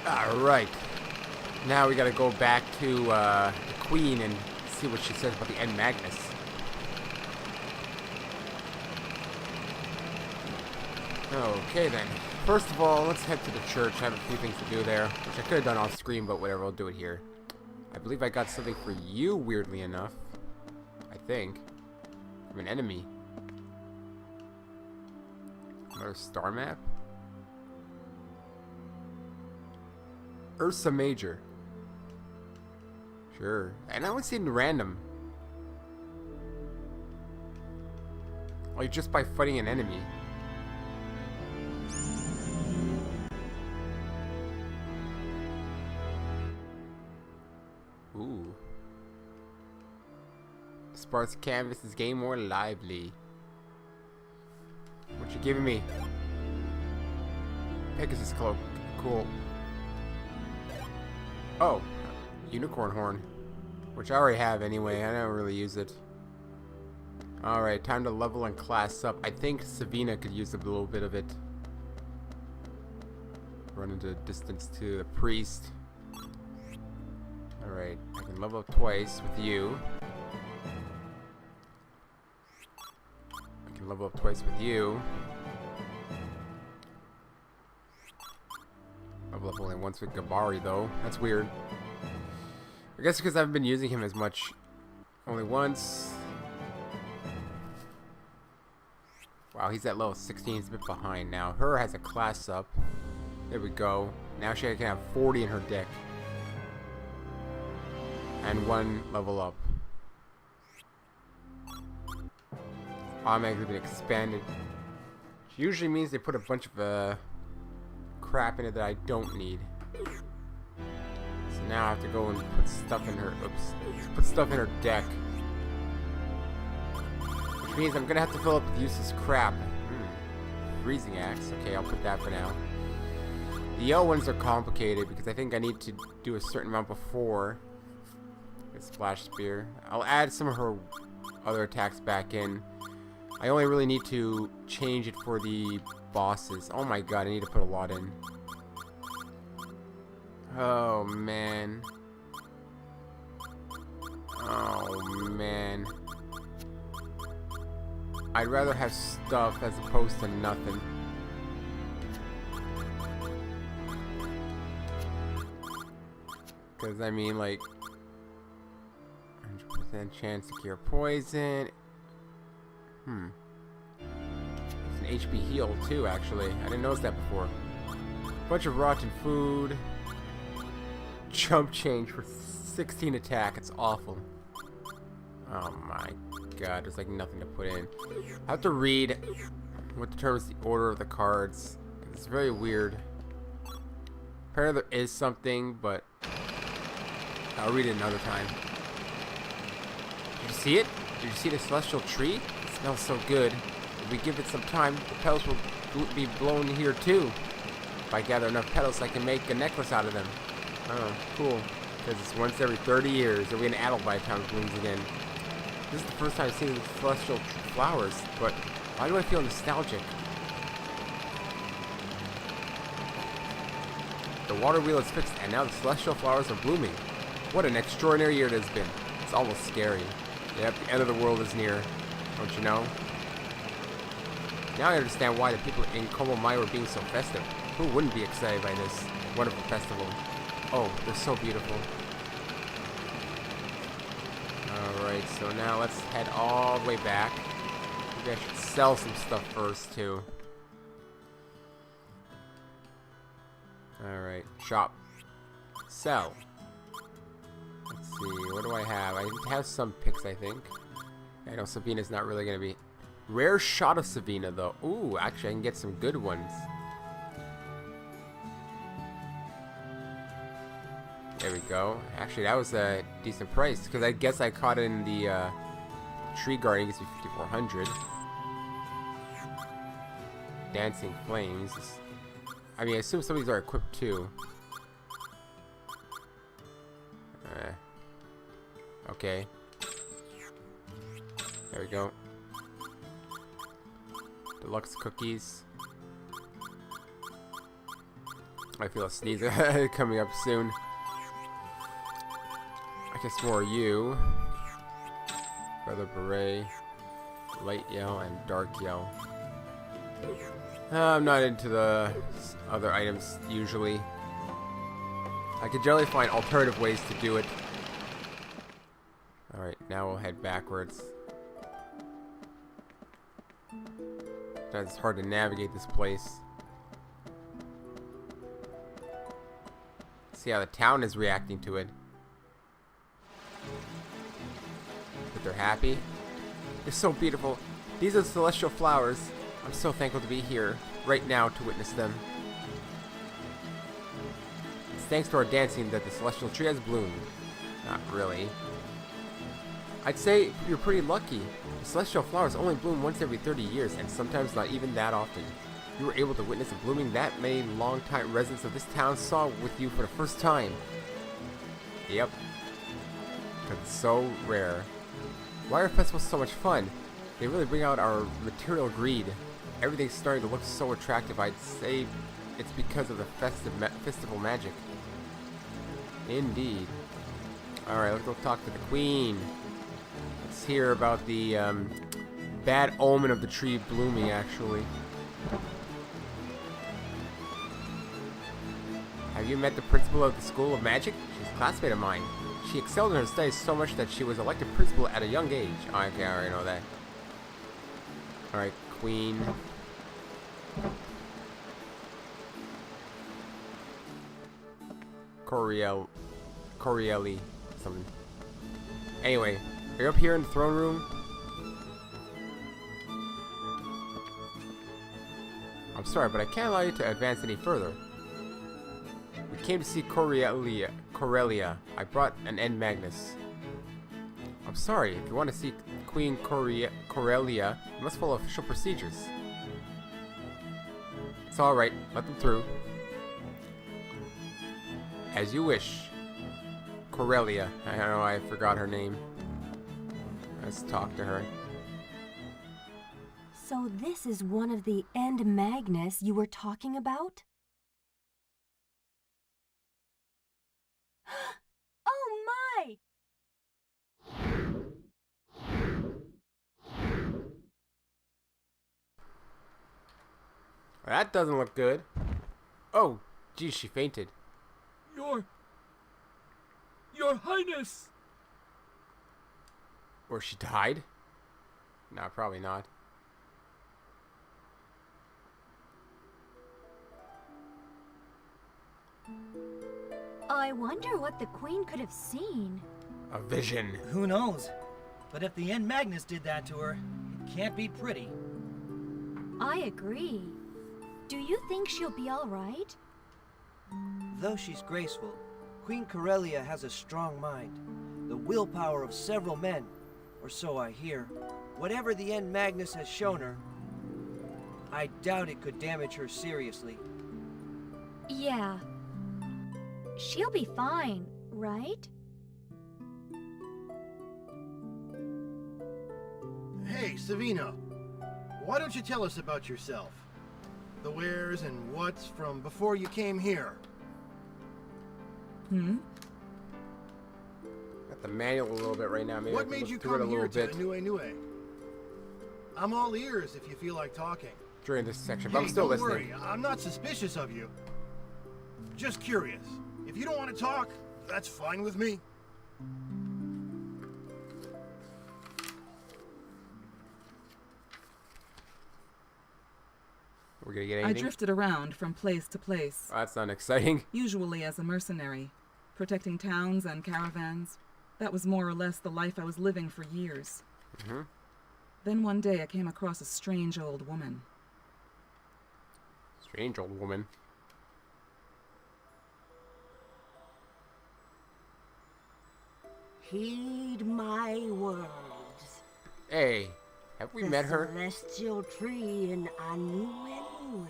Alright. Now we gotta go back to the Queen and see what she says about the end Magnus. Okay then. First of all, let's head to the church. I have a few things to do there, which I could have done off screen, but whatever, I'll do it here. I believe I got something for you, weirdly enough. I think. From an enemy. Another star map? Ursa Major. Sure. And that one seemed random. Like just by fighting an enemy. Ooh. Sparse canvas is getting more lively. What you giving me? Pegasus cloak. Cool. Oh, unicorn horn, which I already have anyway. I don't really use it. Alright, time to level and class up. I think Savina could use a little bit of it. Run into distance to the priest. Alright, I can level up twice with you. I can level up twice with you. Level up only once with Gabari though. That's weird. I guess because I haven't been using him as much. Only once. Wow, he's at level 16. He's a bit behind now. Her has a class up. There we go. Now she can have 40 in her deck. And one level up. Automatically been expanded. Which usually means they put a bunch of crap in it that I don't need. So now I have to go and put stuff in her. Oops. Put stuff in her deck. Which means I'm gonna have to fill up with useless crap. Freezing axe. Okay, I'll put that for now. The yellow ones are complicated because I think I need to do a certain amount before. Splash spear. I'll add some of her other attacks back in. I only really need to change it for the bosses. Oh my god, I need to put a lot in. Oh man. Oh man. I'd rather have stuff as opposed to nothing. Because I mean, like, 100% chance to cure poison. It's an HP heal too, actually. I didn't notice that before. Bunch of rotten food. Jump change for 16 attack. It's awful. Oh my god, there's like nothing to put in. I have to read what determines the order of the cards. It's very weird. Apparently there is something, but I'll read it another time. Did you see it? Did you see the celestial tree? It smells so good. If we give it some time, the petals will be blown here too. If I gather enough petals, I can make a necklace out of them. Oh, cool. Because it's once every 30 years. It'll be an adult by the time it blooms again. This is the first time I've seen the celestial flowers, but why do I feel nostalgic? The water wheel is fixed, and now the celestial flowers are blooming. What an extraordinary year it has been. It's almost scary. Yep, the end of the world is near. Don't you know? Now I understand why the people in Como Mai were being so festive. Who wouldn't be excited by this wonderful festival? Oh, they're so beautiful. Alright, so now let's head all the way back. Maybe I should sell some stuff first, too. Alright, shop. Sell. Let's see, what do I have? I have some picks, I think. I know Savina's not really going to be... Rare shot of Savina, though. Ooh, actually, I can get some good ones. There we go. Actually, that was a decent price, because I guess I caught it in the tree garden. It gives me 5,400. Dancing flames. I mean, I assume some of these are equipped, too. Okay. There we go. Deluxe cookies. I feel a sneeze coming up soon. I guess more you. Feather beret, light yellow, and dark yellow. I'm not into the other items usually. I could generally find alternative ways to do it. Alright, now we'll head backwards. It's hard to navigate this place. See how the town is reacting to it. But they're happy. They're so beautiful. These are the celestial flowers. I'm so thankful to be here right now to witness them. It's thanks to our dancing that the celestial tree has bloomed. Not really. I'd say you're pretty lucky. The celestial flowers only bloom once every 30 years, and sometimes not even that often. You were able to witness a blooming that many long-time residents of this town saw with you for the first time. Yep. Because it's so rare. Why are festivals so much fun? They really bring out our material greed. Everything's starting to look so attractive. I'd say it's because of the festival magic. Indeed. Alright, let's go talk to the queen. Let's hear about the bad omen of the tree blooming, actually. Have you met the principal of the School of Magic? She's a classmate of mine. She excelled in her studies so much that she was elected principal at a young age. Oh, okay, I already know that. Alright, queen. Corielli. Something. Anyway, are you up here in the throne room? I'm sorry, but I can't allow you to advance any further. We came to see Corellia. I brought an end Magnus. I'm sorry, if you want to see Queen Corellia, you must follow official procedures. It's alright, let them through. As you wish. Corellia. I know I forgot her name. Let's talk to her. So this is one of the end Magnus you were talking about? Oh my! That doesn't look good. Oh, geez, she fainted. Your Highness! Or she died? No, probably not. I wonder what the Queen could have seen. A vision. Who knows? But if the end Magnus did that to her, it can't be pretty. I agree. Do you think she'll be all right? Though she's graceful, Queen Corellia has a strong mind. The willpower of several men, or so I hear. Whatever the end Magnus has shown her, I doubt it could damage her seriously. Yeah. She'll be fine, right? Hey, Savino. Why don't you tell us about yourself? The wheres and whats from before you came here. Got the manual a little bit right now. Maybe What I made can you look through it a come here little to bit Nue? I'm all ears if you feel like talking. during this section, but I'm Hey, still don't listening. worry, I'm not suspicious of you. Just curious. If you don't want to talk, that's fine with me. We're gonna get I anything? drifted around from place to place, Oh, that's not exciting. usually as a mercenary, protecting towns and caravans. That was more or less the life I was living for years. Then one day I came across a strange old woman. Strange old woman. Heed my words. Hey, have we met her? The celestial tree in Anu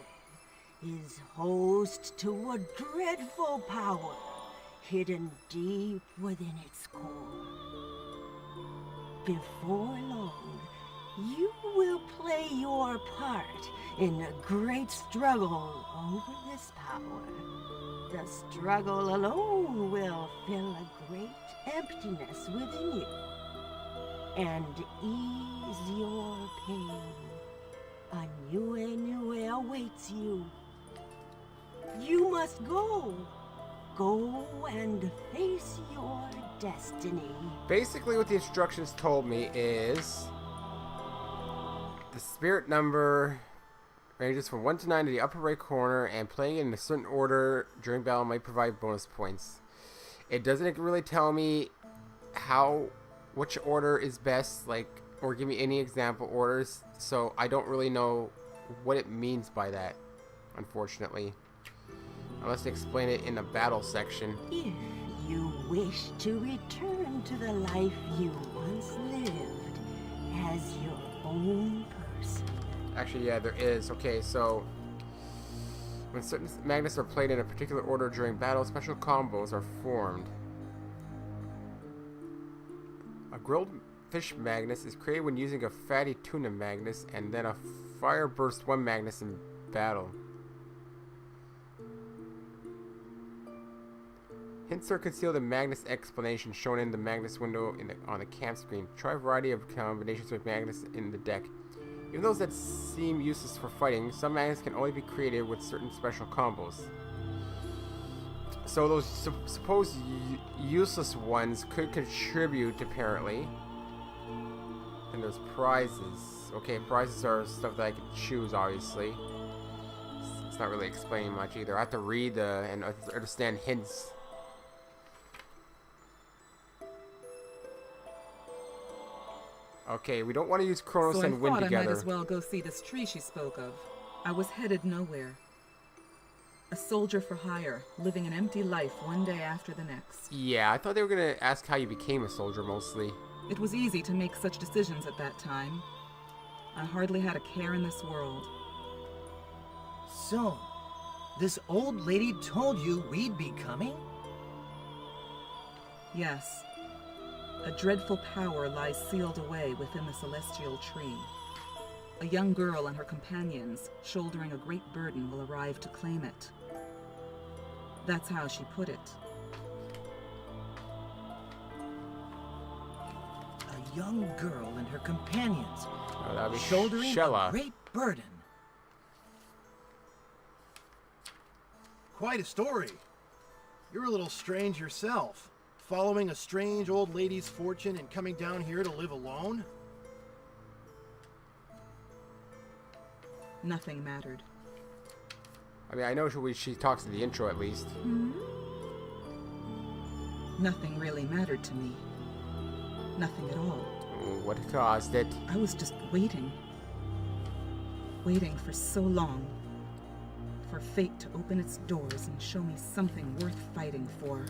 is host to a dreadful power hidden deep within its core. Before long, You will play your part in the great struggle over this power. The struggle alone will fill a great emptiness within you and ease your pain. A new awaits you. You must go. Go and face your destiny. Basically, what the instructions told me is the spirit number ranges from 1 to 9 to the upper right corner, and playing in a certain order during battle might provide bonus points. It doesn't really tell me which order is best, like, or give me any example orders, so I don't really know what it means by that, unfortunately. Unless they explain it in the battle section. If you wish to return to the life you once lived as your own person. Actually, yeah, there is. Okay, so when certain Magnus are played in a particular order during battle, special combos are formed. A grilled fish Magnus is created when using a fatty tuna Magnus, and then a fire burst 1 Magnus in battle. Hints are concealed in Magnus explanation shown in the Magnus window on the camp screen. Try a variety of combinations with Magnus in the deck. Even those that seem useless for fighting, some Magnus can only be created with certain special combos. So those supposed useless ones could contribute, apparently. And there's prizes. Okay, prizes are stuff that I can choose, obviously. It's not really explaining much either. I have to read and understand hints. Okay, we don't want to use Kronos and Wind together. I might as well go see this tree she spoke of. I was headed nowhere. A soldier for hire, living an empty life one day after the next. Yeah, I thought they were going to ask how you became a soldier, mostly. It was easy to make such decisions at that time. I hardly had a care in this world. So, this old lady told you we'd be coming? Yes. A dreadful power lies sealed away within the celestial tree. A young girl and her companions, shouldering a great burden, will arrive to claim it. That's how she put it. A young girl and her companions, Oh, that'd be shouldering Shella. a great burden. Quite a story. You're a little strange yourself. Following a strange old lady's fortune and coming down here to live alone? Nothing mattered. I mean, I know she talks in the intro, at least. Nothing really mattered to me. Nothing at all. What caused it? I was just waiting. Waiting for so long. For fate to open its doors and show me something worth fighting for.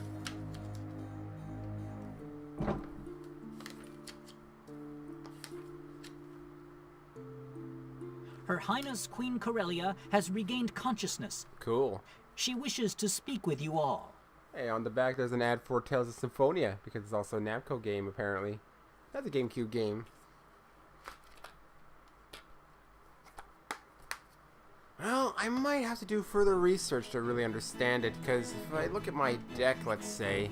Her Highness Queen Corellia has regained consciousness. Cool. She wishes to speak with you all. Hey, on the back there's an ad for Tales of Symphonia, because it's also a Namco game, apparently. That's a GameCube game. Well, I might have to do further research to really understand it, because if I look at my deck, let's say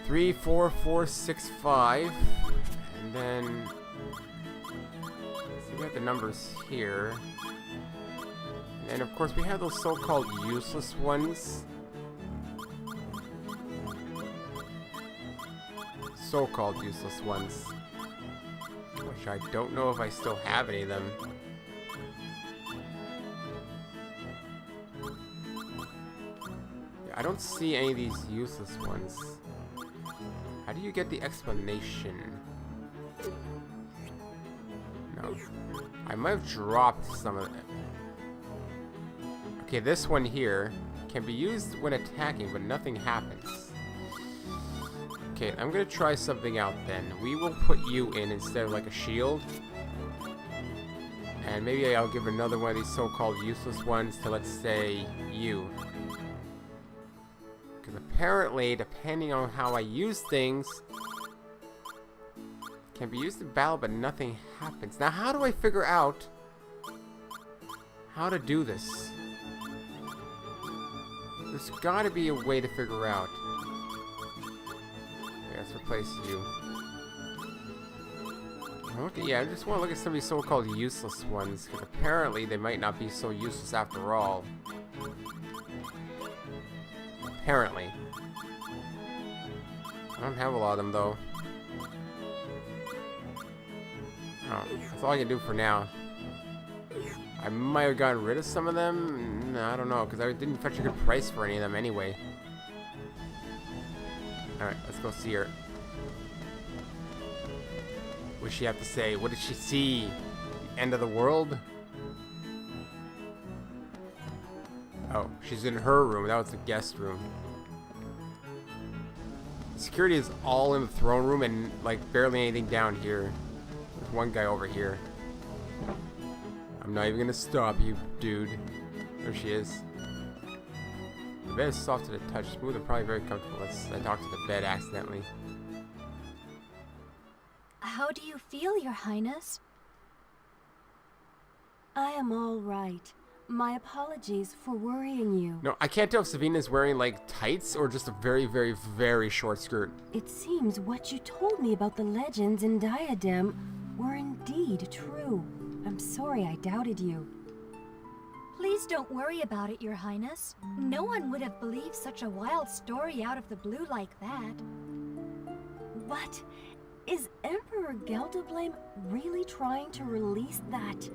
3, 4, 4, 6, 5, and then we have the numbers here, and of course we have those so-called useless ones. So-called useless ones, which I don't know if I still have any of them. I don't see any of these useless ones. How do you get the explanation? No. I might have dropped some of it. Okay, this one here can be used when attacking, but nothing happens. Okay, I'm gonna try something out then. We will put you in instead of like a shield. And maybe I'll give another one of these so-called useless ones to, let's say, you. Because apparently, depending on how I use things, Can be used in battle, but nothing happens. Now, how do I figure out how to do this? There's gotta be a way to figure out. Okay, let's replace you. Okay, yeah, I just want to look at some of these so-called useless ones, because apparently they might not be so useless after all. Apparently. I don't have a lot of them, though. Oh, that's all I can do for now. I might have gotten rid of some of them. No, I don't know, because I didn't fetch a good price for any of them anyway. Alright, let's go see her. What does she have to say? What did she see? The end of the world? Oh, she's in her room. That was the guest room. Security is all in the throne room and like barely anything down here. There's one guy over here. I'm not even gonna stop you, dude. There she is. The bed is soft to the touch, smooth and probably very comfortable. I talked to the bed accidentally. How do you feel, Your Highness? I am all right. My apologies for worrying you. No, I can't tell if Savina's wearing like tights or just a very, very, very short skirt. It seems what you told me about the legends in Diadem were indeed true. I'm sorry I doubted you. Please don't worry about it, Your Highness. No one would have believed such a wild story out of the blue like that. But is Emperor Geldoblame really trying to release that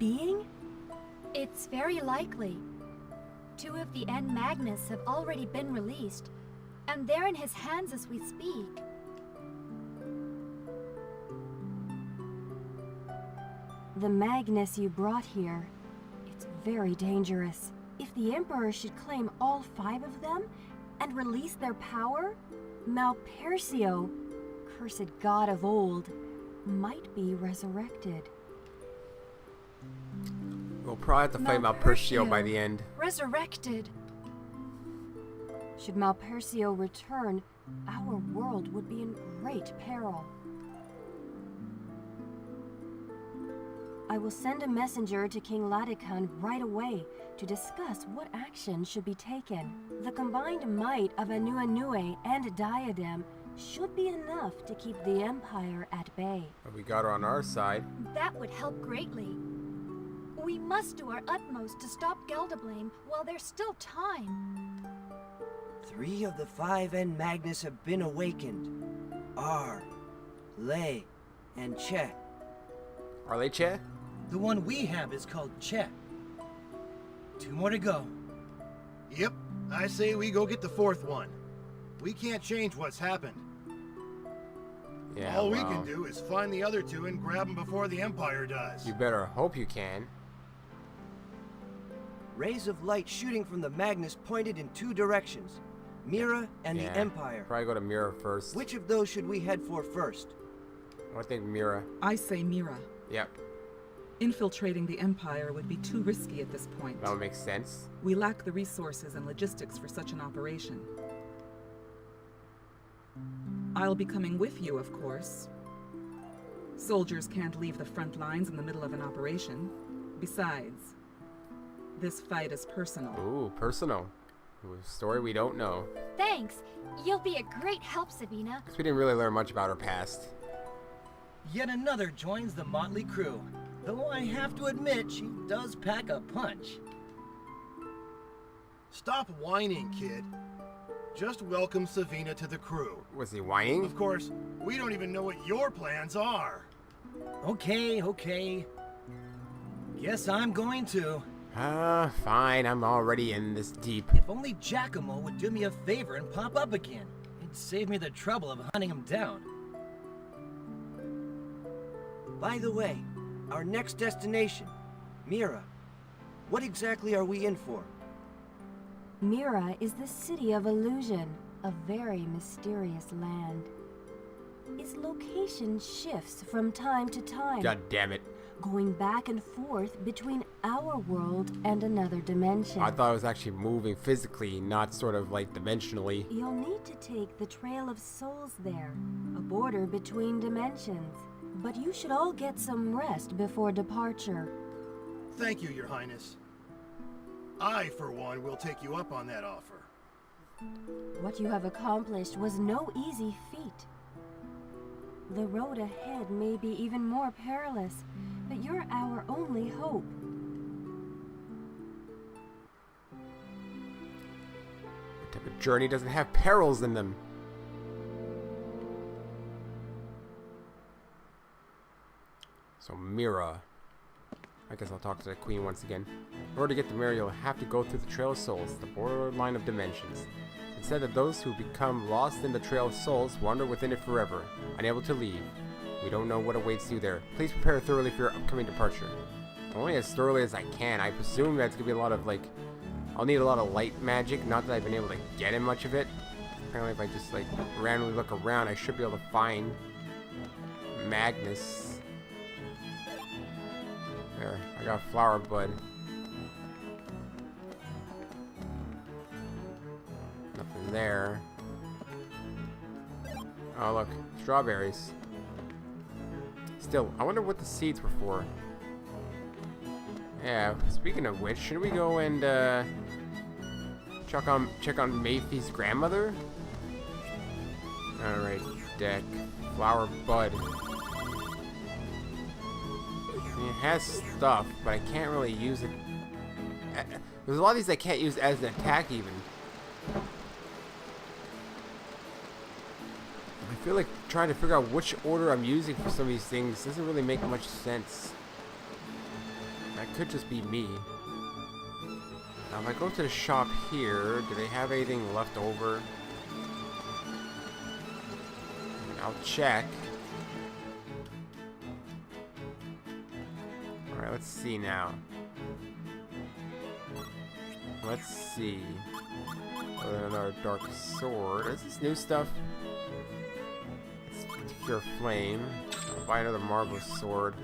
being? It's very likely. 2 of the N Magnus have already been released, and they're in his hands as we speak. The Magnus you brought here, it's very dangerous. If the Emperor should claim all 5 of them and release their power, Malpercio, cursed god of old, might be resurrected. We'll probably have to fight Malpercio by the end. Resurrected. Should Malpercio return, our world would be in great peril. I will send a messenger to King Ladekan right away to discuss what action should be taken. The combined might of Anuenue and Diadem should be enough to keep the Empire at bay. But we got her on our side. That would help greatly. We must do our utmost to stop Geldoblame while there's still time. 3 of the 5 N Magnus have been awakened. R, Lei, and Che. Are they Che? The one we have is called Che. 2 more to go. Yep, I say we go get the 4th one. We can't change what's happened. Yeah, All we well, can do is find the other 2 and grab them before the Empire does. you better hope you can. Rays of light shooting from the Magnus pointed in 2 directions. Mira and Yeah, the Empire. Probably go to Mira first. Which of those should we head for first? I think Mira. I say Mira. Yep, Infiltrating the Empire would be too risky at this point. that would make sense. We lack the resources and logistics for such an operation. I'll be coming with you, of course. Soldiers can't leave the front lines in the middle of an operation. Besides, this fight is personal. Ooh, personal. Ooh, a story we don't know. Thanks. You'll be a great help, Sabina. Because we didn't really learn much about her past. Yet another joins the motley crew. Though I have to admit, she does pack a punch. Stop whining, kid. Just welcome Savina to the crew. Was he whining? Of course, we don't even know what your plans are. Okay. Guess I'm going to. Fine, I'm already in this deep. If only Giacomo would do me a favor and pop up again. It'd save me the trouble of hunting him down. By the way, our next destination, Mira. What exactly are we in for? Mira is the city of illusion, a very mysterious land. Its location shifts from time to time. God damn it. going back and forth between our world and another dimension. I thought it was actually moving physically, not sort of like dimensionally. You'll need to take the Trail of Souls there, a border between dimensions. But you should all get some rest before departure. Thank you, Your Highness. I, for one, will take you up on that offer. What you have accomplished was no easy feat. The road ahead may be even more perilous, but you're our only hope. What type of journey doesn't have perils in them? So Mira. I guess I'll talk to the Queen once again. In order to get to Mira, you'll have to go through the Trail of Souls, the borderline of dimensions. It said that those who become lost in the Trail of Souls wander within it forever, unable to leave. We don't know what awaits you there. Please prepare thoroughly for your upcoming departure. Only as thoroughly as I can. I presume that's gonna be a lot of like, I'll need a lot of light magic. Not that I've been able to get in much of it. Apparently, if I just like randomly look around, I should be able to find Magnus. There, I got a flower bud. Nothing there. Oh look, strawberries. Still, I wonder what the seeds were for. Yeah, speaking of which, should we go and check on Mayfie's grandmother? Alright, deck. Flower bud. It has stuff, but I can't really use it. There's a lot of these I can't use as an attack even. I feel like trying to figure out which order I'm using for some of these things doesn't really make much sense. That could just be me. Now if I go to the shop here, do they have anything left over? I'll check. Alright, let's see now. Let's see. Another dark sword. Is this new stuff? It's pure flame. I'll buy another marvelous sword.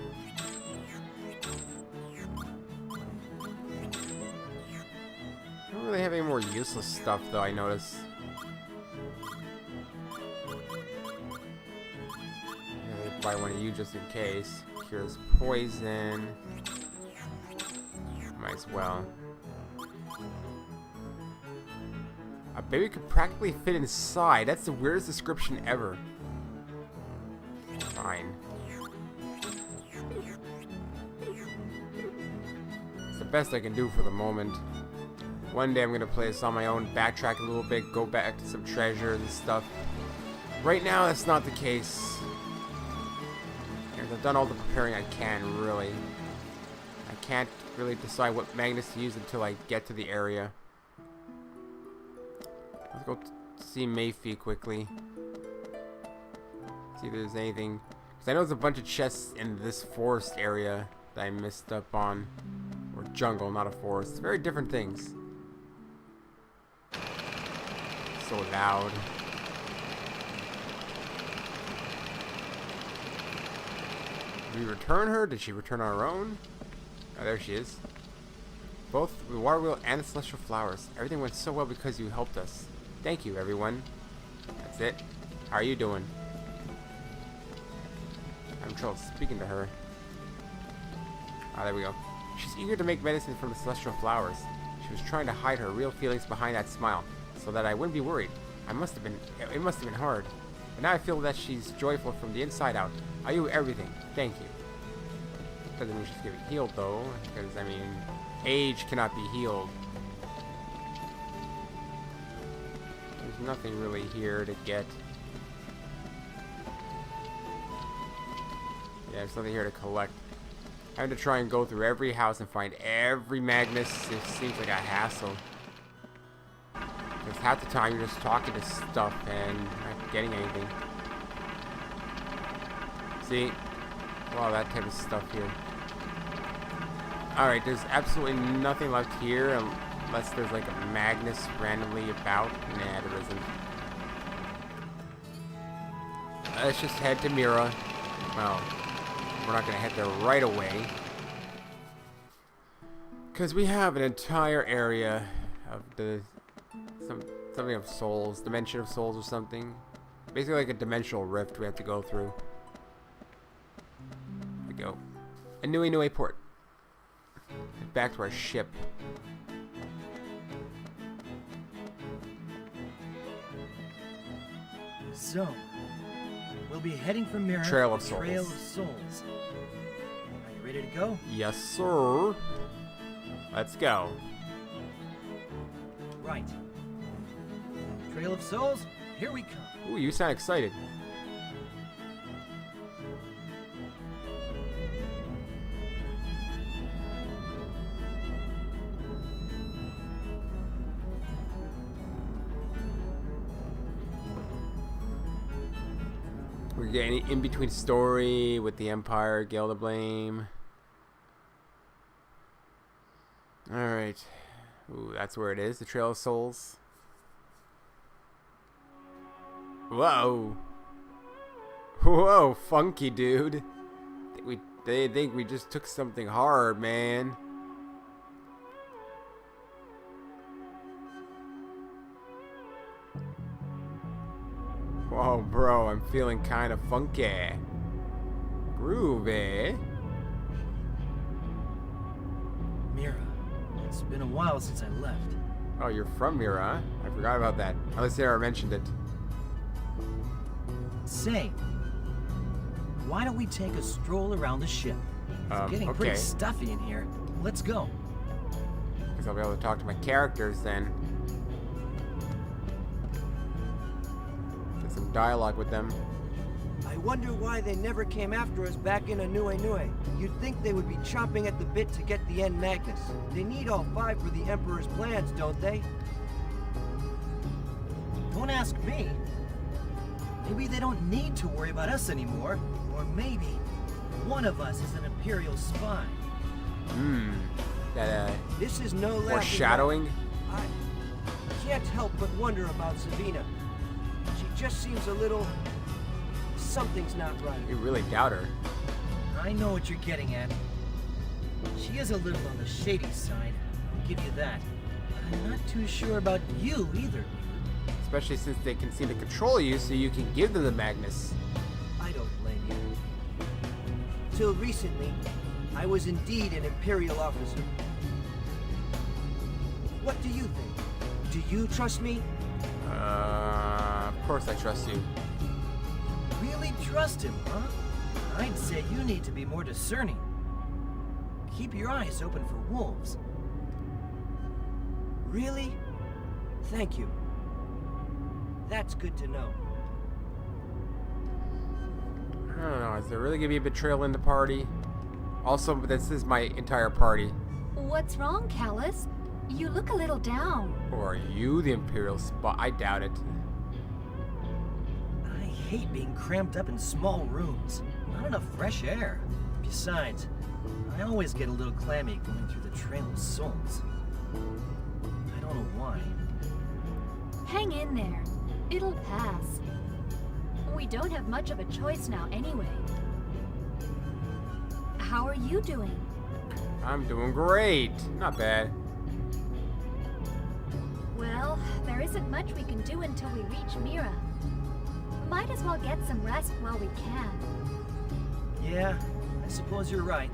I don't really have any more useless stuff though, I notice. Yeah, buy one of you just in case. Cures poison. Might as well. A baby could practically fit inside. That's the weirdest description ever. Fine. It's the best I can do for the moment. One day I'm gonna play this on my own, backtrack a little bit, go back to some treasures and stuff. Right now, that's not the case. I've done all the preparing I can, really. I can't really decide what Magnus to use until I get to the area. Let's go see Mayfie quickly. See if there's anything. Because I know there's a bunch of chests in this forest area that I missed up on. Or jungle, not a forest. It's very different things. So loud. Did we return her? Did she return on her own? Oh, there she is. Both the water wheel and the celestial flowers. Everything went so well because you helped us. Thank you, everyone. That's it. How are you doing? I'm trouble speaking to her. Ah, there we go. She's eager to make medicine from the celestial flowers. She was trying to hide her real feelings behind that smile, so that I wouldn't be worried. It must have been hard. But now I feel that she's joyful from the inside out. I owe you everything. Thank you. Doesn't mean she's getting healed though, because I mean, age cannot be healed. There's nothing really here to get. Yeah, there's nothing here to collect. Having to try and go through every house and find every Magnus, it seems like a hassle. Because half the time you're just talking to stuff and not getting anything. See? Wow, that type of stuff here. Alright, there's absolutely nothing left here unless there's like a Magnus randomly about. Nah, there isn't. Let's just head to Mira. Well, we're not going to head there right away. Because we have an entire area of the... something of souls. Dimension of souls or something. Basically like a dimensional rift we have to go through. There we go. Anui port. Head back to our ship. So, we'll be heading for Mira. Trail of the Souls. Trail of Souls. Are you ready to go? Yes, sir. Let's go. Right. Trail of Souls, here we come. Ooh, you sound excited. We're getting in between story with the Empire, Gale to blame. Alright. Ooh, that's where it is, the Trail of Souls. Whoa. Whoa, funky dude. They think we just took something hard, man. Whoa, bro, I'm feeling kind of funky. Groovy. Mira, it's been a while since I left. Oh, you're from Mira, huh? I forgot about that. Unless they ever mentioned it. Say, why don't we take a stroll around the ship? It's getting pretty okay. stuffy in here. Let's go. Because I'll be able to talk to my characters then. Get some dialogue with them. I wonder why they never came after us back in Anui. You'd think they would be chomping at the bit to get the end Magnus. They need all 5 for the Emperor's plans, don't they? Don't ask me. Maybe they don't need to worry about us anymore. Or maybe one of us is an Imperial spy. That, This is no laughing foreshadowing? matter. I can't help but wonder about Savina. She just seems a little... Something's not right. You really doubt her. I know what you're getting at. She is a little on the shady side. I'll give you that. But I'm not too sure about you either. Especially since they can seem to control you so you can give them the Magnus. I don't blame you. Till recently, I was indeed an Imperial officer. What do you think? Do you trust me? Of course I trust you. Really trust him, huh? I'd say you need to be more discerning. Keep your eyes open for wolves. Really? Thank you. That's good to know. I don't know, is there really gonna be a betrayal in the party? Also, this is my entire party. What's wrong, Callus? You look a little down. Or are you the Imperial spy? I doubt it. I hate being cramped up in small rooms. Not enough fresh air. Besides, I always get a little clammy going through the Trail of Souls. I don't know why. Hang in there. It'll pass. We don't have much of a choice now anyway. How are you doing? I'm doing great. Not bad. Well, there isn't much we can do until we reach Mira. Might as well get some rest while we can. Yeah, I suppose you're right.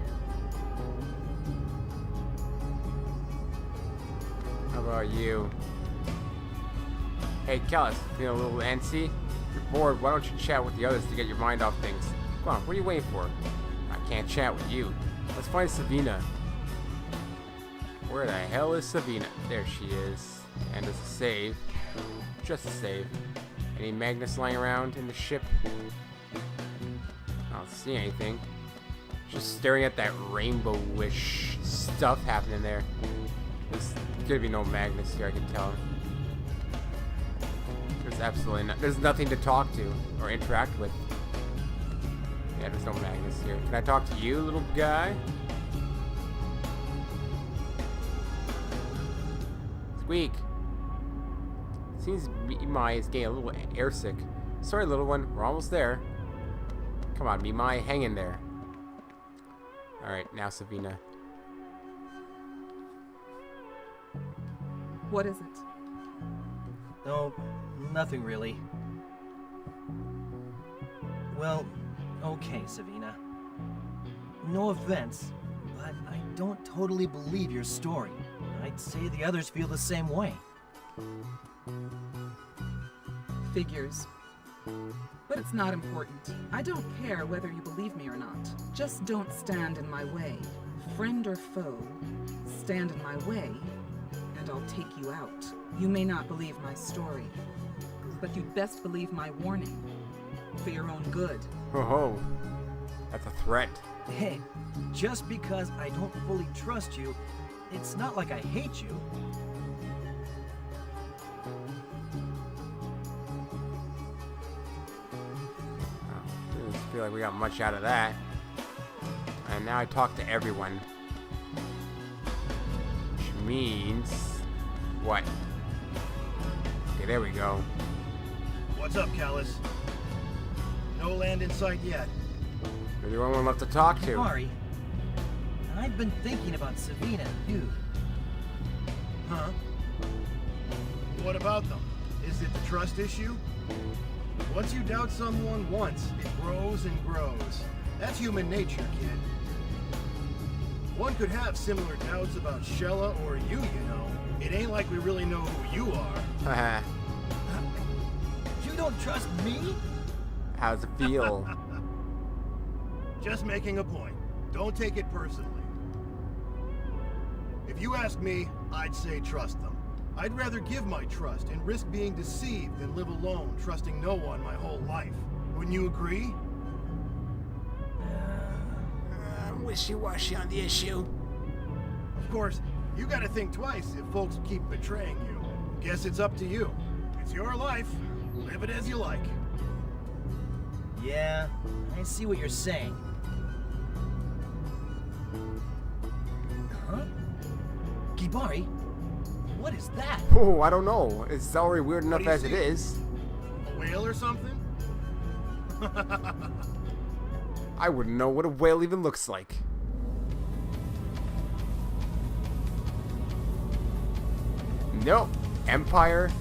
How about you? Hey, Callus, feeling a little antsy? If you're bored, why don't you chat with the others to get your mind off things? Come on, what are you waiting for? I can't chat with you. Let's find Savina. Where the hell is Savina? There she is. And there's a save. Just a save. Any Magnus lying around in the ship? I don't see anything. Just staring at that rainbow-ish stuff happening there. There's gonna be no Magnus here, I can tell. There's absolutely not. There's nothing to talk to or interact with. Yeah, there's no Magnus here. Can I talk to you, little guy? Squeak. Seems Mimai is getting a little airsick. Sorry, little one. We're almost there. Come on, Mimai. Hang in there. Alright, now Savina. What is it? Oh, nothing really. Well, okay, Savina. No offense, but I don't totally believe your story. I'd say the others feel the same way. Figures. But it's not important. I don't care whether you believe me or not. Just don't stand in my way. Friend or foe, stand in my way, and I'll take you out. You may not believe my story, but you'd best believe my warning. For your own good. Ho ho. That's a threat. Hey, just because I don't fully trust you, it's not like I hate you. Didn't feel like we got much out of that. And now I talk to everyone. Which means... what? Okay, there we go. What's up, Callus? No land in sight yet. You're the only one left to talk to. Sorry. I've been thinking about Savina and you. Huh? What about them? Is it the trust issue? Once you doubt someone once, it grows and grows. That's human nature, kid. One could have similar doubts about Shella or you know. It ain't like we really know who you are. Haha. You don't trust me? How's it feel? Just making a point. Don't take it personally. If you ask me, I'd say trust them. I'd rather give my trust and risk being deceived than live alone, trusting no one my whole life. Wouldn't you agree? I'm wishy-washy on the issue. Of course, you gotta think twice if folks keep betraying you. Guess it's up to you. It's your life. Live it as you like. Yeah, I see what you're saying. Huh? Gibari? What is that? Oh, I don't know. It's already weird enough do you as it see? is. A whale or something? I wouldn't know what a whale even looks like. Nope. Empire.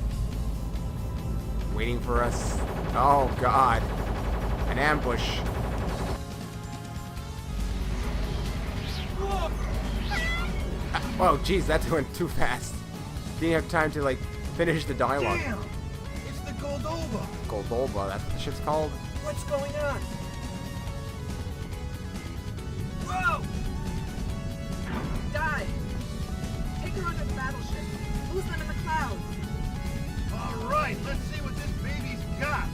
Waiting for us. Oh, God. An ambush. Oh, jeez, that went too fast. Didn't have time to, like, finish the dialogue. Damn! It's the Goldova! Goldolba, that's what the ship's called? What's going on? Whoa! Die! Take her onto the battleship. Lose them in the clouds. Alright, let's see what this baby's got!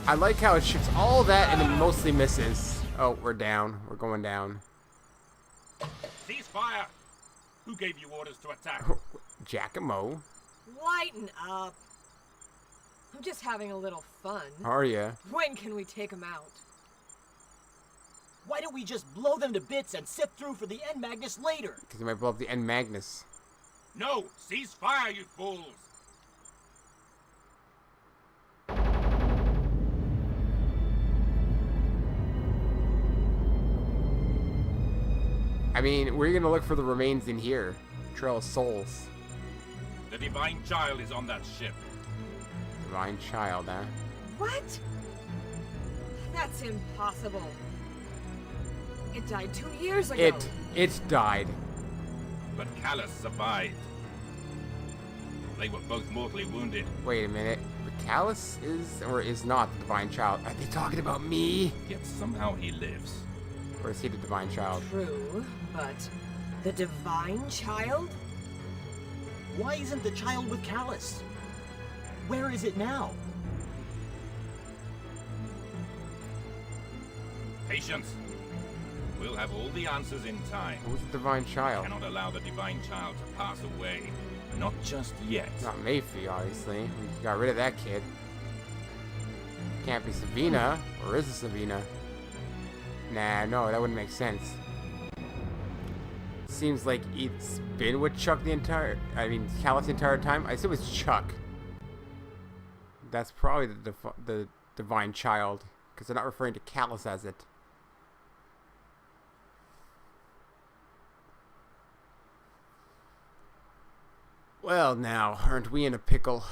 I like how it shoots all that and it mostly misses. Oh, we're down. We're going down. Ceasefire! Who gave you orders to attack? Giacomo, Lighten up. I'm just having a little fun. how are ya? When can we take them out? Why don't we just blow them to bits and sift through for the end Magnus later? Because you might blow up the end Magnus. No! Cease fire, you fools! I mean, we're gonna look for the remains in here. Trail of souls. The Divine Child is on that ship. Divine child, huh? What? That's impossible. It died 2 years ago. It died. But Callus survived. They were both mortally wounded. Wait a minute. But Callus is or is not the divine child? Are they talking about me? Yet somehow he lives. Or is he the divine child? True, but the Divine Child? Why isn't the child with Callus? Where is it now? Patience. We'll have all the answers in time. Who's the divine child? Cannot allow the Divine Child to pass away. Not just yet. Not Mayfi, obviously. We got rid of that kid. Can't be Savina. Or is it Savina? Nah, no, that wouldn't make sense. Seems like it's been with Chuck the entire... I mean, Callus the entire time. I assume it's Chuck. That's probably the divine child, because they're not referring to Kaitos as it. Well, now, aren't we in a pickle?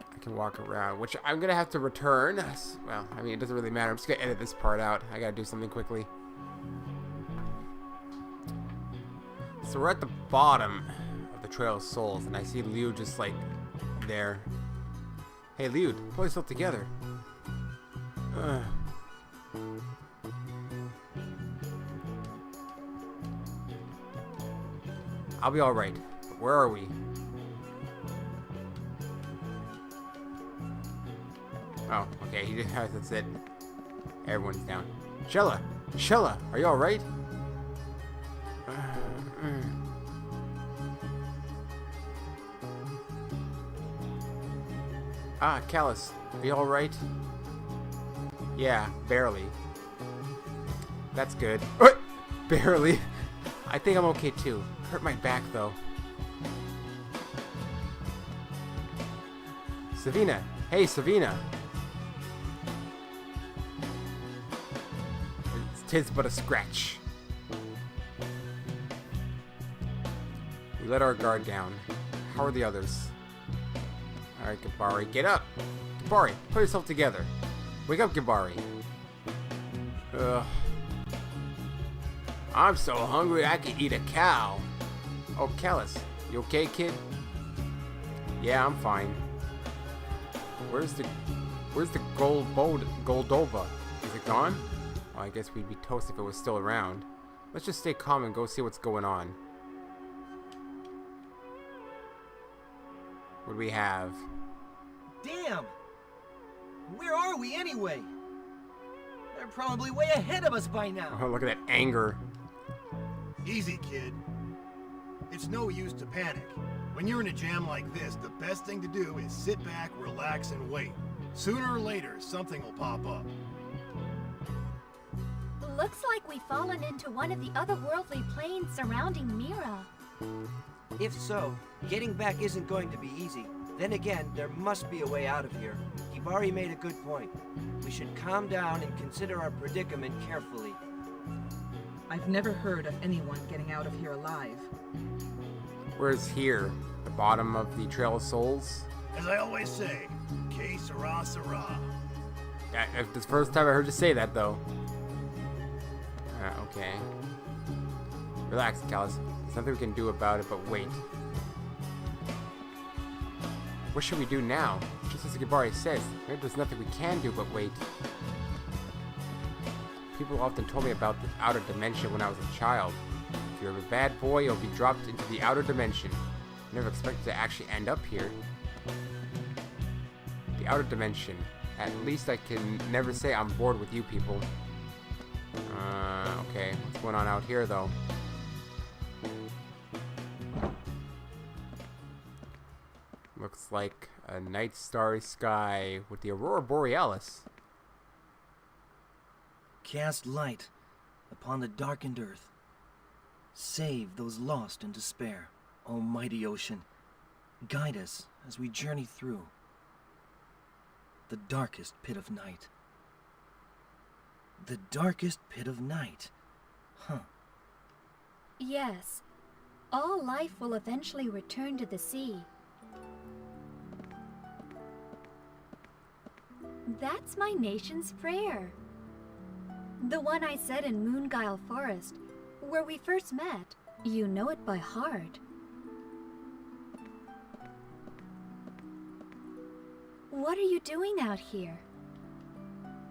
I can walk around, which I'm gonna have to return. Well, I mean, it doesn't really matter. I'm just gonna edit this part out. I gotta do something quickly. So we're at the bottom of the Trail of Souls, and I see Liu just like there. Hey, Liu, pull yourself together. I'll be alright. Where are we? Oh, okay, he just has, that's it. Everyone's down. Shella! Shella! Are you alright? Ah, Kaitos. Are you alright? Yeah, barely. That's good. Barely. I think I'm okay too. Hurt my back though. Savina! Hey, Savina! Tis but a scratch. We let our guard down. How are the others? Alright, Gibari, get up! Gibari, put yourself together. Wake up, Gibari. Ugh. I'm so hungry I could eat a cow. Oh, Kaitos, you okay, kid? Yeah, I'm fine. Where's the Goldova? Is it gone? Well, I guess we'd be toast if it was still around. Let's just stay calm and go see what's going on. What do we have? Damn! Where are we anyway? They're probably way ahead of us by now. Oh, look at that anger. Easy, kid. It's no use to panic. When you're in a jam like this, the best thing to do is sit back, relax, and wait. Sooner or later, something will pop up. Looks like we've fallen into one of the otherworldly planes surrounding Mira. If so, getting back isn't going to be easy. Then again, there must be a way out of here. Gibari made a good point. We should calm down and consider our predicament carefully. I've never heard of anyone getting out of here alive. Where's here? The bottom of the Trail of Souls? As I always say, que sera, sera. It's the first time I heard you say that, though. Okay. Relax, Kaitos. There's nothing we can do about it but wait. What should we do now? Just as Gibari says, maybe there's nothing we can do but wait. People often told me about the outer dimension when I was a child. If you're a bad boy, you'll be dropped into the outer dimension. I never expected to actually end up here. The outer dimension. At least I can never say I'm bored with you people. Okay. What's going on out here, though? Looks like a night starry sky with the Aurora Borealis. Cast light upon the darkened earth. Save those lost in despair. Almighty ocean, guide us as we journey through the darkest pit of night. The darkest pit of night. Huh. Yes. All life will eventually return to the sea. That's my nation's prayer. The one I said in Moonguile Forest, where we first met. You know it by heart. What are you doing out here?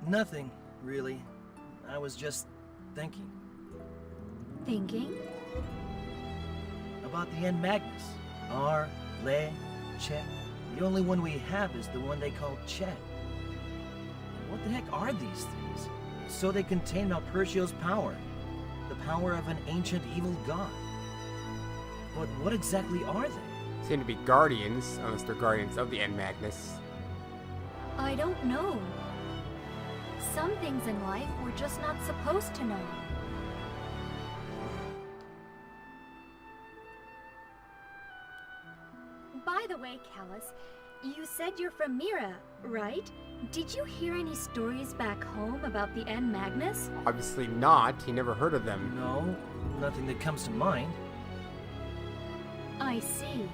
Nothing, really. I was just thinking. Thinking? About the end Magnus. R, Le, Chet. The only one we have is the one they call Chet. What the heck are these things? So they contain Malpercio's power. The power of an ancient evil god. But what exactly are they? Seem to be guardians, unless they're guardians of the end Magnus. I don't know. some things in life we're just not supposed to know. By the way, Callus, you said you're from Mira, right? Did you hear any stories back home about the N Magnus? Obviously not. He never heard of them. No, nothing that comes to mind. I see.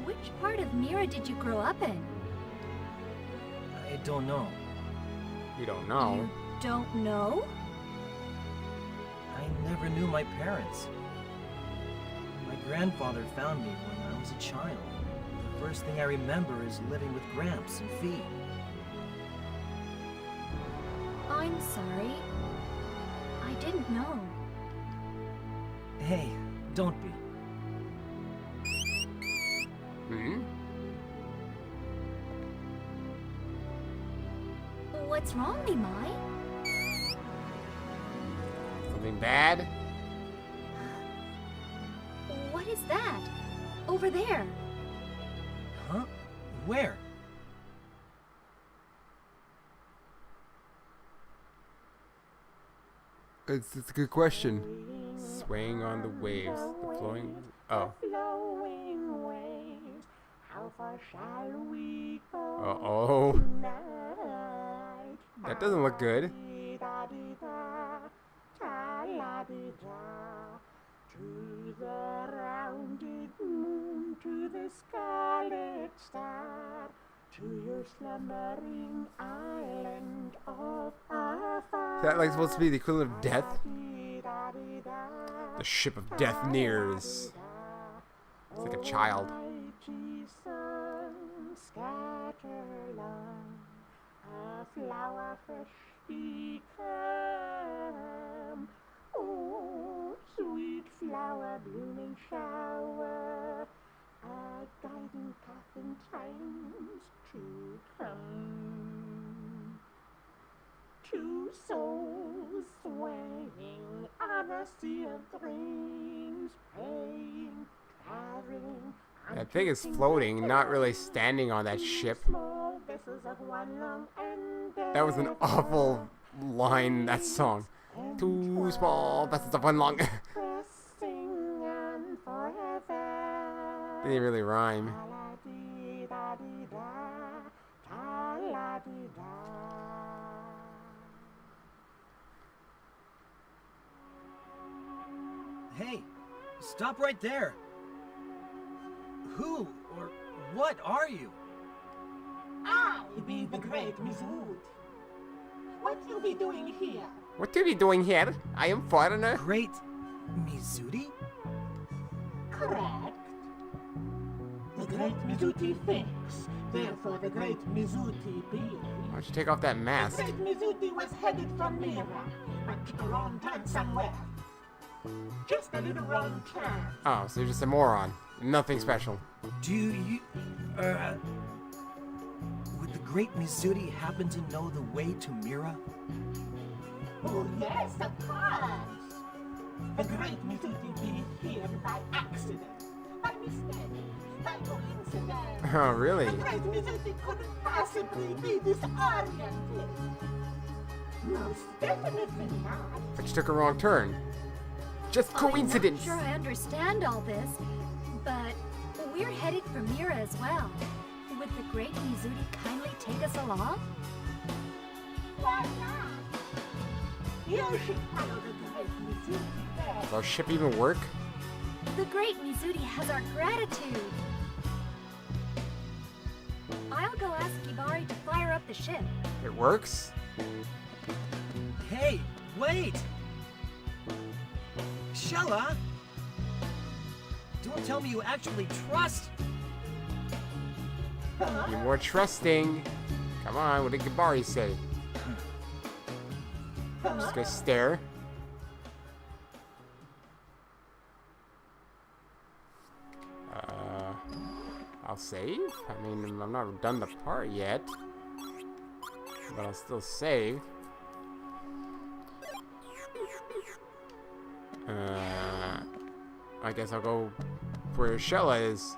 Which part of Mira did you grow up in? I don't know. You don't know. You don't know? I never knew my parents. My grandfather found me when I was a child. The first thing I remember is living with Gramps and Fee. I'm sorry. I didn't know. Hey, don't be. Hmm? What's wrong, Limai? Something bad? What is that? Over there. Huh? Where? It's a good question. Swaying on the waves. The flowing... Oh. Uh-oh. That doesn't look good. To the rounded moon, to the scarlet star, to your slumbering island of Afar. Is that like supposed to be the equivalent of death? The ship of death nears. It's like a child. Mighty sun, scatter long, a flower fresh become. Oh, sweet flower blooming shower, a guiding path in times to come. Two souls swaying on a sea of dreams, praying, traveling. That thing is floating, not really standing on that ship. That was an awful line in that song. Two small vessels of one long. Didn't really rhyme. Hey, stop right there. Who or what are you? I be the great Mizut. What you be doing here? What are you doing here? I am foreigner. Great Mizuti? Correct. The great Mizuti thinks, therefore the great Mizuti be. Why don't you take off that mask? The great Mizuti was headed for Mira, but took a wrong turn somewhere. Just a little wrong turn. Oh, so you're just a moron. Nothing special. Do you, would the great Mizuti happen to know the way to Mira? Oh yes, of course. The great Mizuti be here by accident, by mistake, by coincidence. Oh, really? The great Mizuti couldn't possibly be disoriented. Most definitely not. But you took a wrong turn. Just coincidence. I'm not sure I understand all this, but we're headed for Mira as well. Would the great Mizuti kindly take us along? Why not? You should follow the great Mizuti there. Does our ship even work? The great Mizuti has our gratitude. I'll go ask Kibari to fire up the ship. It works? Hey, wait! Shella! Don't tell me you actually trust! Be more trusting. Come on, what did Gabari say? Just gonna stare. I'll save? I mean, I'm not done the part yet. But I'll still save. I guess I'll go where Shella is.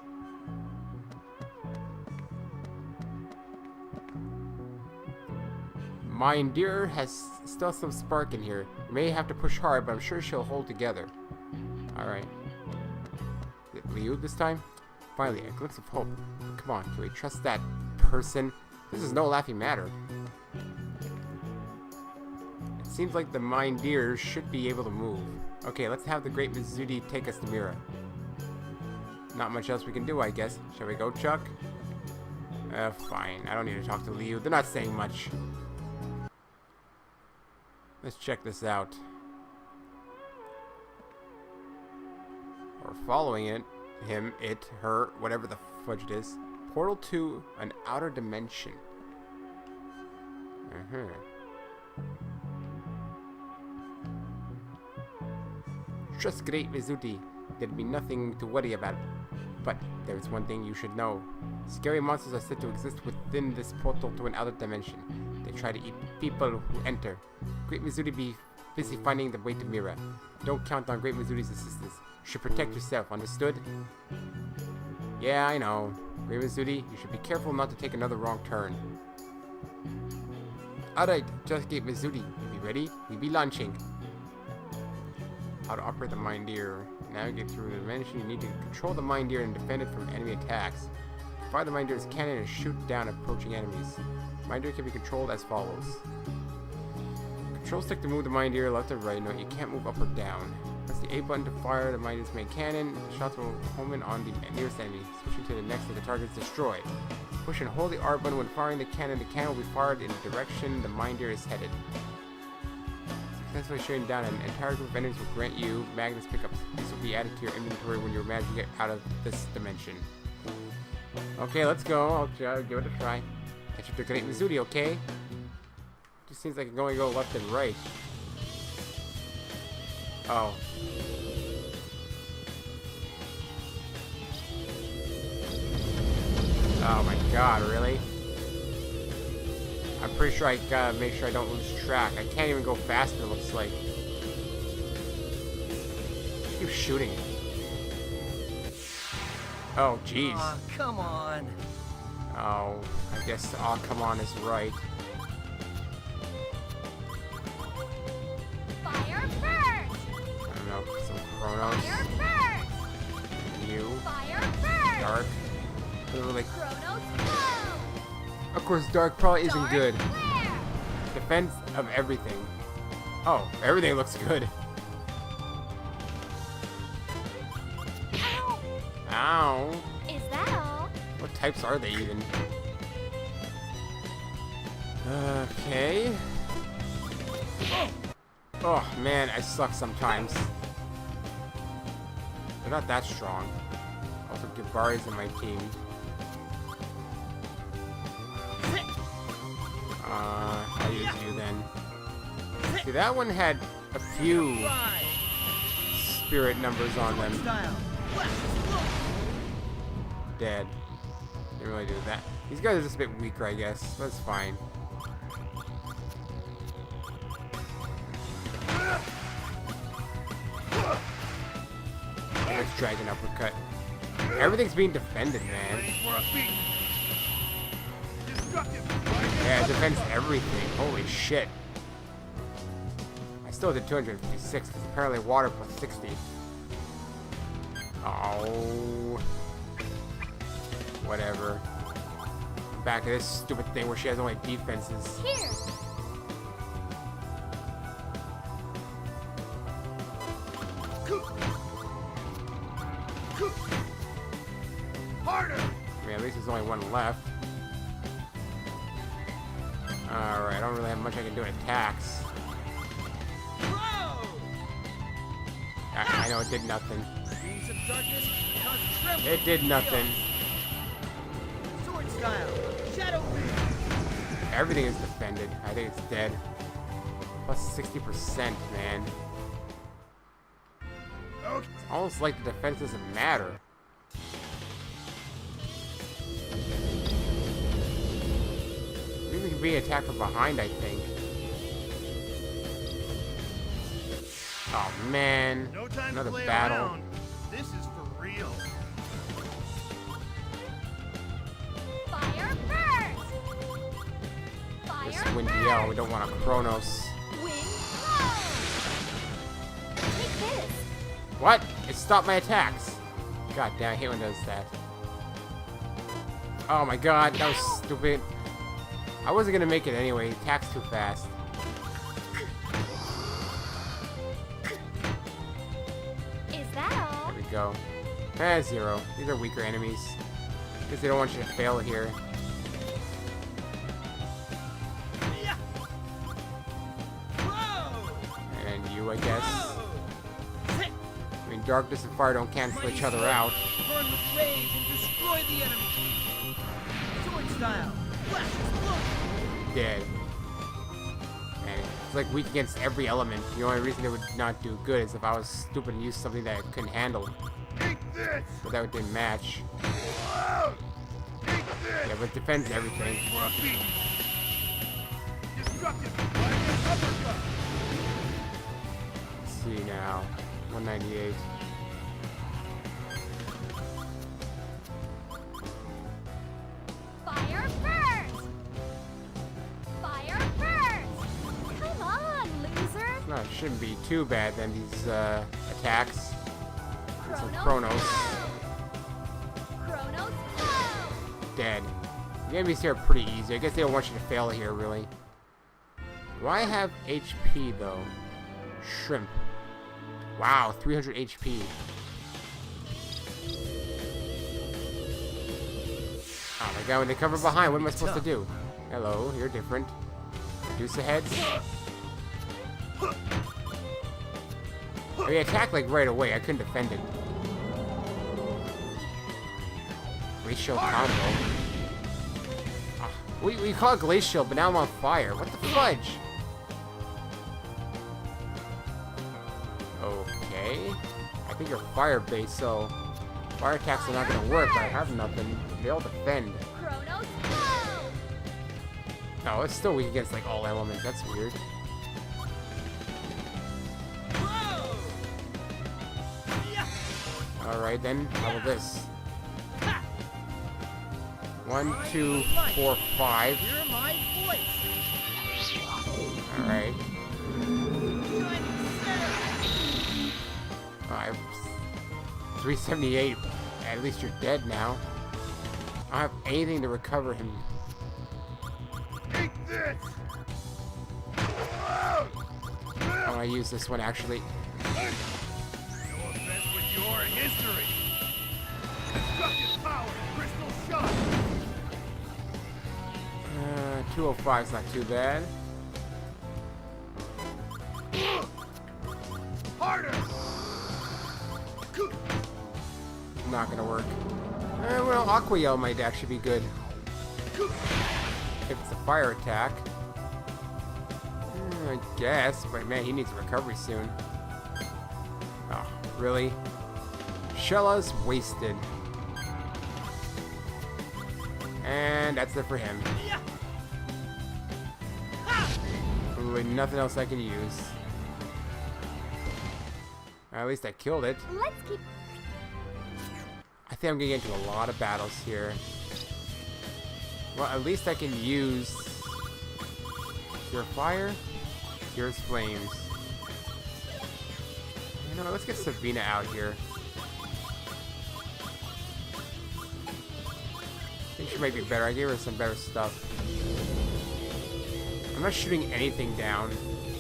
Mine Deer has still some spark in here. You may have to push hard, but I'm sure she'll hold together. Alright. Is it Liu this time? Finally, a glimpse of hope. Come on, can we trust that person? This is no laughing matter. It seems like the Mine Deer should be able to move. Okay, let's have the Great Mizudi take us to Mira. Not much else we can do, I guess. Shall we go, Chuck? Fine. I don't need to talk to Liu. They're not saying much. Let's check this out. We're following it. Him, it, her, whatever the fudge it is. Portal to an outer dimension. Trust Great Mizudi. There'd be nothing to worry about. But there's one thing you should know. Scary monsters are said to exist within this portal to an outer dimension. They try to eat people who enter. Great Mizudi be busy finding the way to Mira. Don't count on Great Mizudi's assistance. You should protect yourself, understood? Yeah, I know. Great Mizudi, you should be careful not to take another wrong turn. Alright, just Great Mizudi. You be ready? We be launching. How to operate the Mine Deer. Navigate through the dimension. You need to control the Mine Deer and defend it from enemy attacks. Fire the Mine Deer's cannon and shoot down approaching enemies. Mine Deer can be controlled as follows. Control stick to move the Mine Deer left or right. Note you can't move up or down. Press the A button to fire the Mine Deer's main cannon. The shots will home in on the nearest enemy, switching to the next as the target is destroyed. Push and hold the R button when firing the cannon. The cannon will be fired in the direction the Mine Deer is headed. Successfully shooting down an entire group of enemies will grant you Magnus pickups. These will be added to your inventory when you're managed to get out of this dimension. Okay, let's go. I'll give it a try. Catch up to Great Mizudi, okay? Just seems like I can only go left and right. Oh. Oh my god, really? I'm pretty sure I gotta make sure I don't lose track. I can't even go faster, it looks like. Keep shooting. Oh, jeez. Aw, come on. Oh, I guess "aw, come on" is right. Fire first! I don't know, some Chronos. Fire first! You. Fire first! Dark. Literally. Chronos flow! Of course, Dark probably isn't Dark good. flare! Defense of everything. Oh, everything looks good. Ow! Ow. Is that all? What types are they even? Okay. Oh man, I suck sometimes. They're not that strong. Also, Gibari's in my team. I'll use you then. See, that one had a few spirit numbers on them. Dead. Didn't really do that. These guys are just a bit weaker, I guess. That's fine. Let's Dragon Uppercut. Everything's being defended, man. Yeah, it defends everything. Holy shit. I still did 256 because apparently water plus 60. Oh. Whatever. Back to this stupid thing where she has only defenses. Here! Harder! I mean, at least there's only one left. Alright, I don't really have much I can do in attacks. I know it did nothing. It did nothing. Sword style. Shadow. Everything is defended. I think it's dead. Plus 60%, man. Okay. It's almost like the defense doesn't matter. Maybe we can be attacked from behind, I think. Oh man. No time Another to play battle. around. This is for real. Fire first! Fire This wind DL. We don't want a Chronos. Take this. What? It stopped my attacks. God damn, I hate when it does that. Oh my god, that was stupid. I wasn't gonna make it anyway. He attacks too fast. Is that all? There we go. 0. These are weaker enemies. Because they don't want you to fail here. And you, I guess. I mean, darkness and fire don't cancel each other out. Burn with rage and destroy the enemy. Sword style. Flash explode. Dead. And it's like weak against every element. The only reason it would not do good is if I was stupid and used something that it couldn't handle. But that didn't match. Yeah, but it defends everything. Let's see now. 198. Fire first! Fire first! Come on, loser! No, it shouldn't be too bad then, these attacks. Some Chronos. Chronos, Dead. The enemies here are pretty easy. I guess they don't want you to fail here, really. Do I have HP, though? Shrimp. Wow, 300 HP. Oh my god, when they cover behind, what am I supposed to do? Hello, you're different. Reduce the heads. I mean, attack like right away. I couldn't defend it. Glacial combo. We call it glacial, but now I'm on fire. What the fudge? Okay. I think you're fire-based, so fire attacks are not gonna work. But I have nothing. They all defend. Chronos, No, it's still weak against like all elements. That's weird. Alright then, how about this? 1, 2, 4, 5. Alright. 5. 378. At least you're dead now. I don't have anything to recover him. I want to use this one actually. Your history. Destructive power, crystal shot. 205 is not too bad. Harder. Not gonna work. Well, Aqua Yell might actually be good. If it's a fire attack. I guess, but man, he needs a recovery soon. Oh, really? Shella's wasted. And that's it for him. Really nothing else I can use. At least I killed it. let's keep... I think I'm gonna get into a lot of battles here. Well, at least I can use Cure Fire, Cure's Flames. You know, let's get Sabina out here. I think she might be better. I gave her some better stuff. I'm not shooting anything down.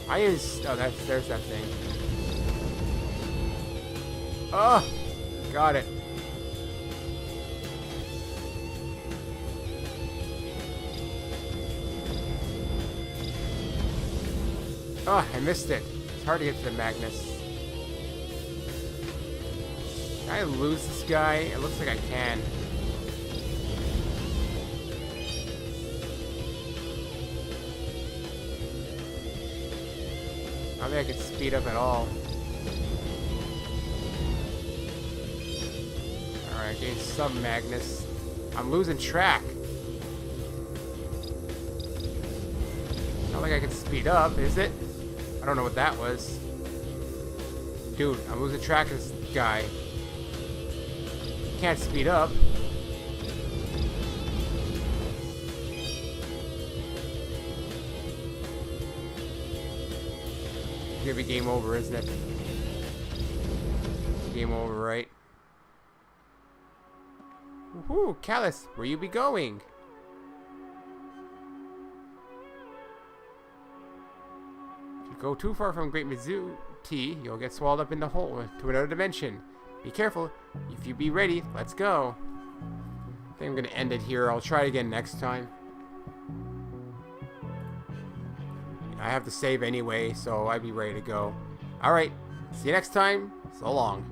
I use... Oh, there's that thing. Oh! Got it. Oh, I missed it. It's hard to get to the Magnus. Can I lose this guy? It looks like I can. I don't think I can speed up at all. Alright, getting some Magnus. I'm losing track. Not like I can speed up, is it? I don't know what that was. Dude, I'm losing track of this guy. Can't speed up. gonna be game over, isn't it? Game over, right? Woohoo, Callus, where you be going? If you go too far from Great Mizuti, you'll get swallowed up in the hole to another dimension. Be careful. If you be ready, let's go. I think I'm gonna end it here. I'll try it again next time. I have to save anyway, so I'd be ready to go. Alright, see you next time. So long.